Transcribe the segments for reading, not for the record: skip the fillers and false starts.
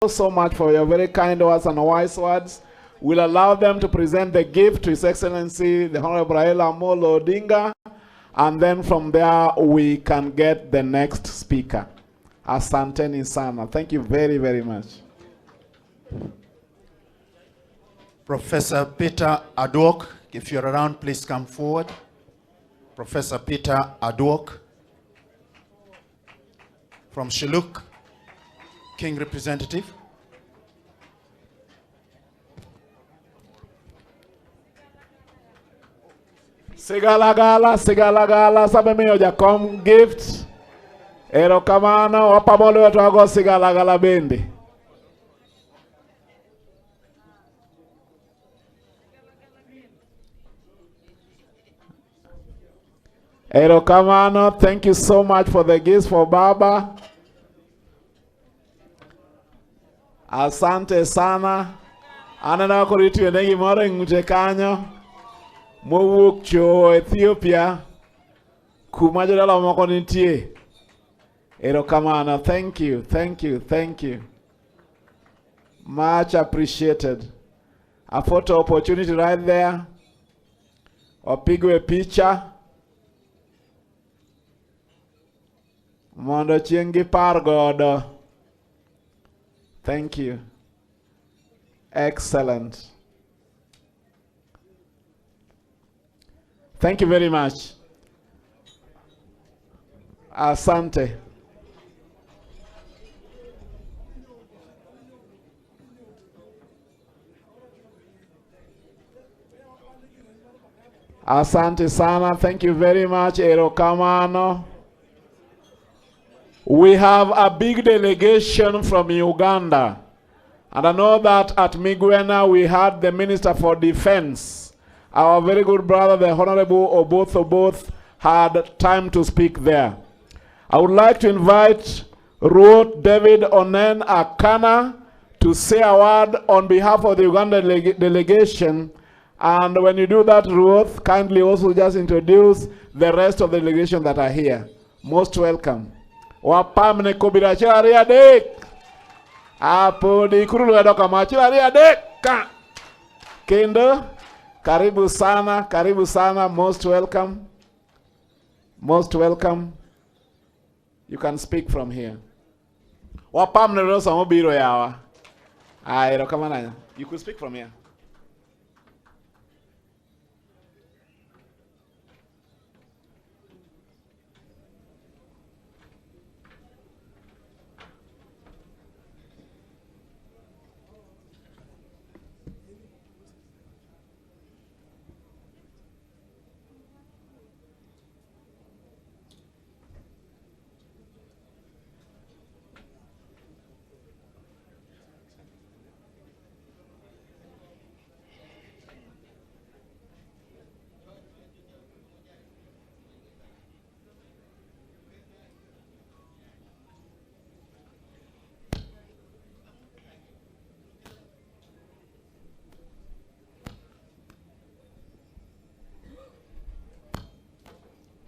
so much for your very kind words and wise words. We'll allow them to present the gift to His Excellency, the Honorable Raila Amolo Odinga, and then from there we can get the next speaker. Asanteni sana. Thank you very, very much. Professor Peter Adwok, if you're around, please come forward. Professor Peter Adwok from Shilluk, King Representative. Sigalagala, sabe miyo jakom gift. Erokamano, wapamolo wetu wago sigalagala bendi. Erokamano, thank you so much for the gifts for Baba. Asante sana. Anana kuritu yenegi more ngute kanyo. Mowuk cho Ethiopia. Kumajodala moko nitie. Erokamano, thank you, thank you, thank you. Much appreciated. A photo opportunity right there. Opigwe picha. Mondo chiengi par godo. Thank you. Excellent. Thank you very much. Asante. Asante sana. Thank you very much, Erokamano. We have a big delegation from Uganda. And I know that at Migwena we had the Minister for Defense. Our very good brother, the Honorable Oboth, had time to speak there. I would like to invite Ruth David Onen Akana to say a word on behalf of the Uganda delegation. And when you do that, Ruth, kindly also just introduce the rest of the delegation that are here. Most welcome. Wapamne kubira chiraria dek. Apo di kurulu edoka machiraria dek. Kendo, karibu sana, most welcome. Most welcome. You can speak from here. Wapamne rosa mobiro yawa. Edoka mananya. You could speak from here.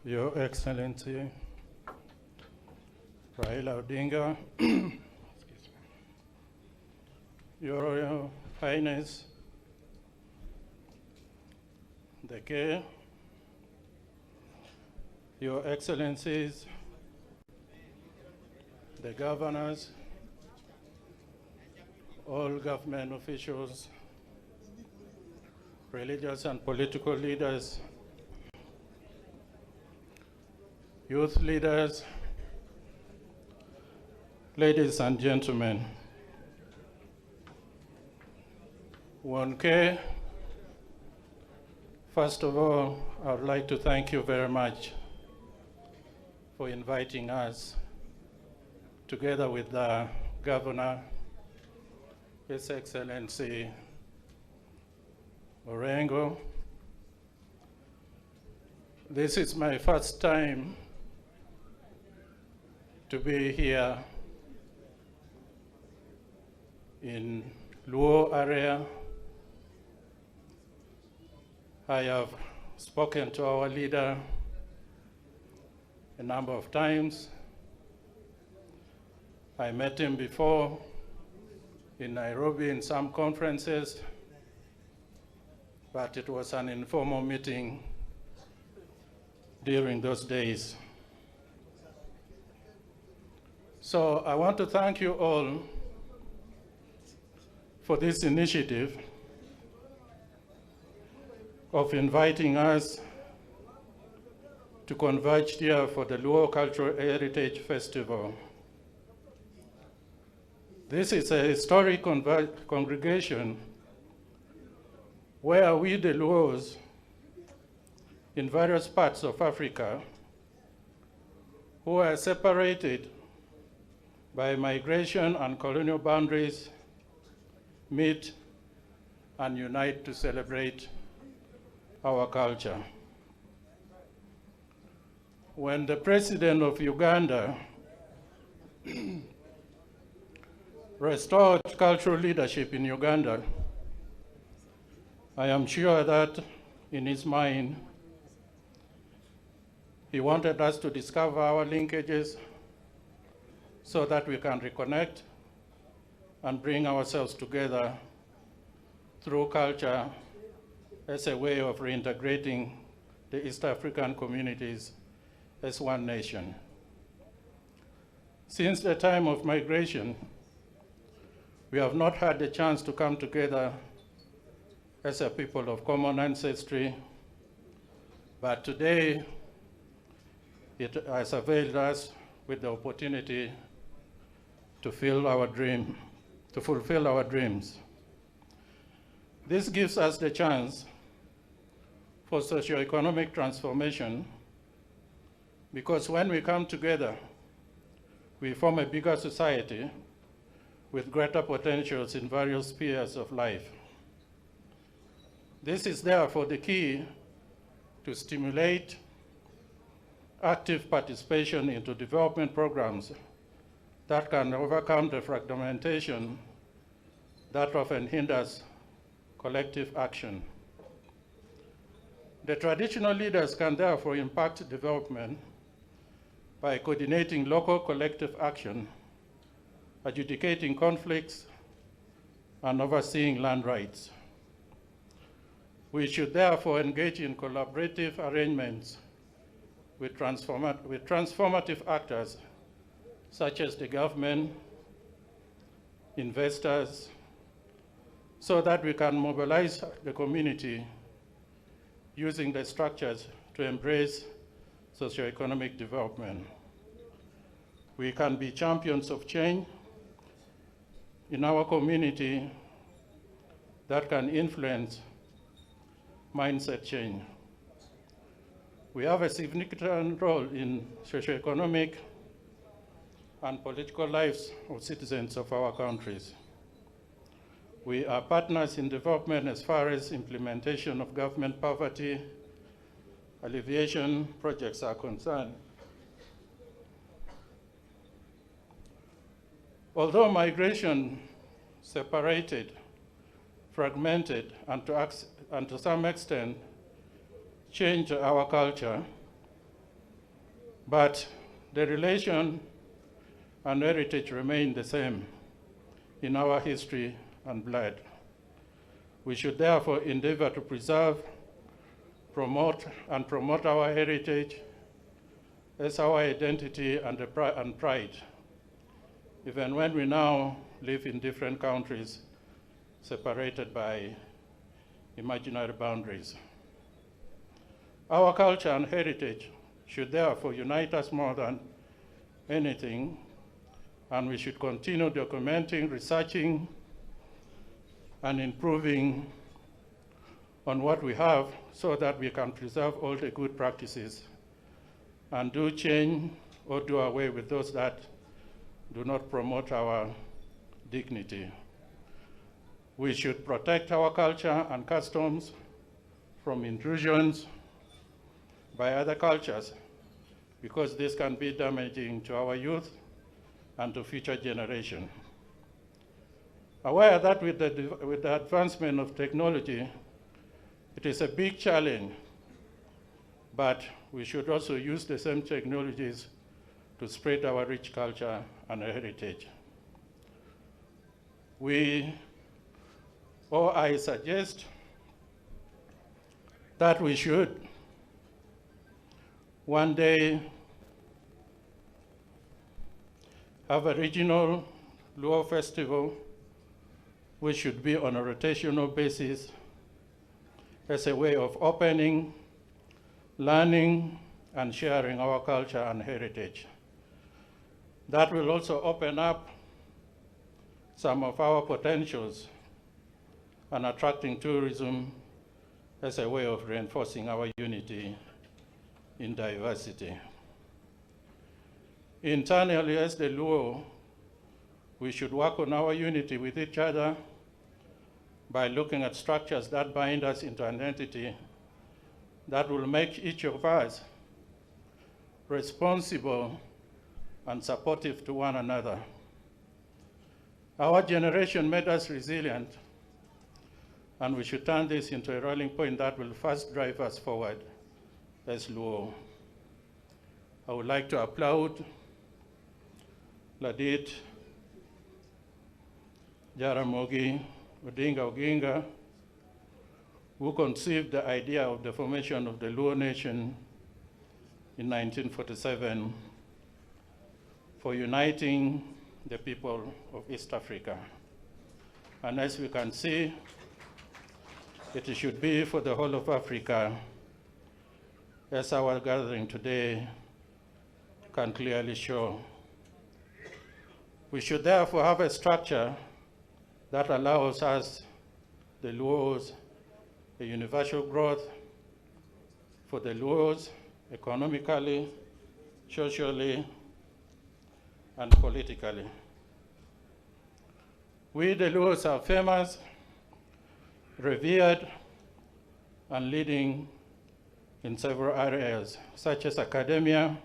Your Excellency, Raila Odinga, Your Royal Highness, the King, Your Excellencies, the governors, all government officials, religious and political leaders, youth leaders, ladies and gentlemen. 1K, first of all, I would like to thank you very much for inviting us, together with the Governor, His Excellency Orengo. This is my first time to be here in Luo area. I have spoken to our leader a number of times. I met him before in Nairobi in some conferences, but it was an informal meeting during those days. So I want to thank you all for this initiative of inviting us to converge here for the Luo Cultural Heritage Festival. This is a historic congregation where we, the Luos, in various parts of Africa, who are separated by migration and colonial boundaries, meet and unite to celebrate our culture. When the president of Uganda restored cultural leadership in Uganda, I am sure that in his mind, he wanted us to discover our linkages so that we can reconnect and bring ourselves together through culture as a way of reintegrating the East African communities as one nation. Since the time of migration, we have not had the chance to come together as a people of common ancestry, but today it has availed us with the opportunity to fulfill our dreams. This gives us the chance for socioeconomic transformation, because when we come together, we form a bigger society with greater potentials in various spheres of life. This is therefore the key to stimulate active participation into development programs that can overcome the fragmentation that often hinders collective action. The traditional leaders can therefore impact development by coordinating local collective action, adjudicating conflicts, and overseeing land rights. We should therefore engage in collaborative arrangements with transformative actors such as the government, investors, so that we can mobilize the community using the structures to embrace socioeconomic development. We can be champions of change in our community that can influence mindset change. We have a significant role in socioeconomic and political lives of citizens of our countries. We are partners in development as far as implementation of government poverty alleviation projects are concerned. Although migration separated, fragmented, and to some extent changed our culture, but the relation and heritage remain the same in our history and blood. We should therefore endeavor to preserve, promote our heritage as our identity and pride, even when we now live in different countries separated by imaginary boundaries. Our culture and heritage should therefore unite us more than anything, and we should continue documenting, researching, and improving on what we have so that we can preserve all the good practices and do change or do away with those that do not promote our dignity. We should protect our culture and customs from intrusions by other cultures, because this can be damaging to our youth and to future generations. Aware that with the advancement of technology, it is a big challenge, but we should also use the same technologies to spread our rich culture and heritage. I suggest that we should one day have a regional Luo festival, which should be on a rotational basis as a way of opening, learning, and sharing our culture and heritage. That will also open up some of our potentials and attracting tourism as a way of reinforcing our unity in diversity. Internally, as the Luo, we should work on our unity with each other by looking at structures that bind us into an entity that will make each of us responsible and supportive to one another. Our generation made us resilient, and we should turn this into a rolling point that will first drive us forward as Luo. I would like to applaud Ladit Jaramogi Oginga, who conceived the idea of the formation of the Luo Nation in 1947 for uniting the people of East Africa. And as we can see, it should be for the whole of Africa, as our gathering today can clearly show. We should therefore have a structure that allows us, the Luos, a universal growth for the Luos, economically, socially, and politically. We, the Luos, are famous, revered, and leading in several areas, such as academia,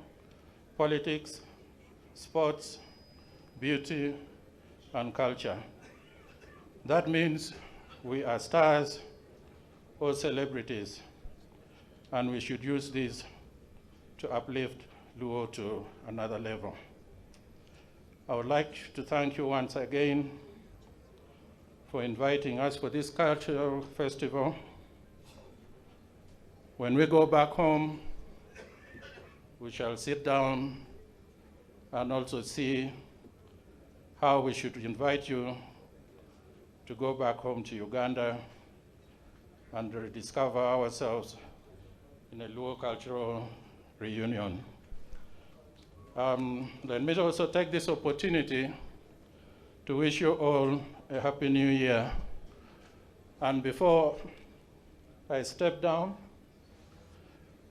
politics, sports, beauty, and culture. That means we are stars or celebrities, and we should use this to uplift Luo to another level. I would like to thank you once again for inviting us for this cultural festival. When we go back home, we shall sit down and also see how we should invite you to go back home to Uganda and rediscover ourselves in a Luo cultural reunion. Let me also take this opportunity to wish you all a Happy New Year. And before I step down,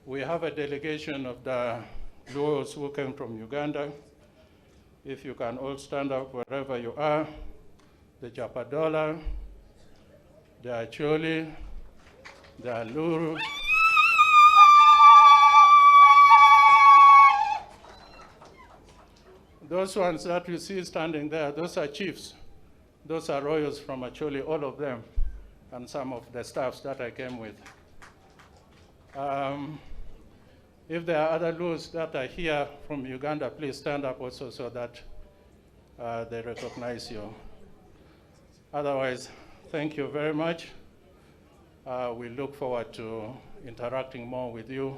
we have a delegation of the Luos who came from Uganda. If you can all stand up wherever you are, the Chapadola, the Acholi, the Aluru. Those ones that you see standing there, those are chiefs. Those are royals from Acholi, all of them, and some of the staffs that I came with. If there are other Luos that are here from Uganda, please stand up also so that they recognize you. Otherwise, thank you very much. We look forward to interacting more with you,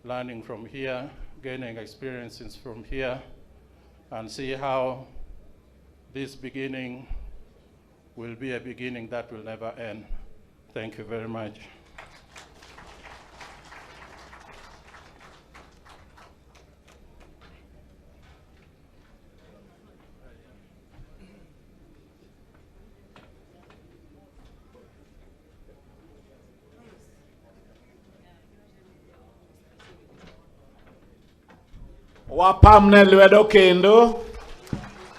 learning from here, gaining experiences from here, and see how this beginning will be a beginning that will never end. Thank you very much. Wapamne Lwedo Kendo.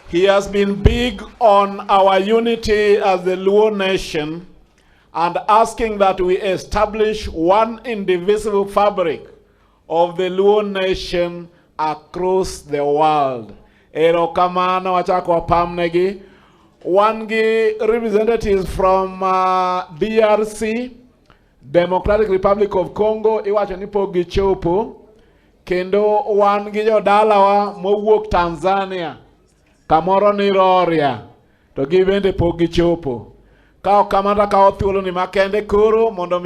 He has been big on our unity as the Luo Nation and asking that we establish one indivisible fabric of the Luo Nation across the world. Erokamano wachako wapamnegi. Wangi representatives from DRC, Democratic Republic of Congo, iwacho nipo gichopo. Kendo wan gi jodalawa mowuok Tanzania, kamoro ni Roria, to gi bende pok gichopo. Kao kamata kao thuolo ni makende koro mondo